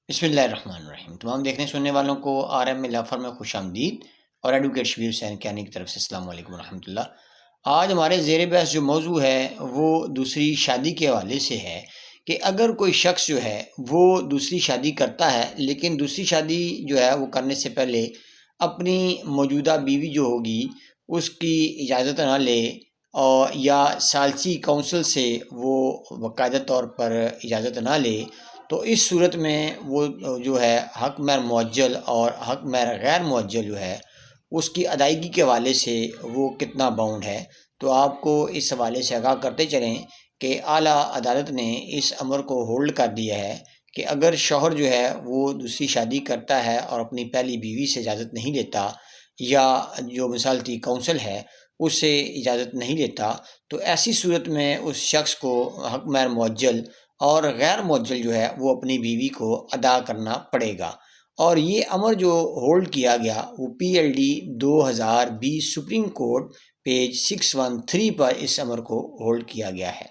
بسم اللہ الرحمن الرحیم۔ تمام دیکھنے سننے والوں کو آر ایم لا فرم میں خوش آمدید اور ایڈوکیٹ شبیر حسین کیانی کی طرف سے السلام علیکم ورحمۃ اللہ۔ آج ہمارے زیر بحث جو موضوع ہے وہ دوسری شادی کے حوالے سے ہے کہ اگر کوئی شخص جو ہے وہ دوسری شادی کرتا ہے لیکن دوسری شادی جو ہے وہ کرنے سے پہلے اپنی موجودہ بیوی جو ہوگی اس کی اجازت نہ لے اور یا ثالثی کونسل سے وہ باقاعدہ طور پر اجازت نہ لے، تو اس صورت میں وہ جو ہے حق مہر معجل اور حق مہر غیر معجل جو ہے اس کی ادائیگی کے حوالے سے وہ کتنا باؤنڈ ہے۔ تو آپ کو اس حوالے سے آگاہ کرتے چلیں کہ اعلیٰ عدالت نے اس امر کو ہولڈ کر دیا ہے کہ اگر شوہر جو ہے وہ دوسری شادی کرتا ہے اور اپنی پہلی بیوی سے اجازت نہیں لیتا یا جو مثالتی کونسل ہے اس سے اجازت نہیں لیتا، تو ایسی صورت میں اس شخص کو حق مہر معجل اور غیر معجل جو ہے وہ اپنی بیوی کو ادا کرنا پڑے گا۔ اور یہ امر جو ہولڈ کیا گیا وہ P L D 2020 supreme court page 613 پر اس امر کو ہولڈ کیا گیا ہے۔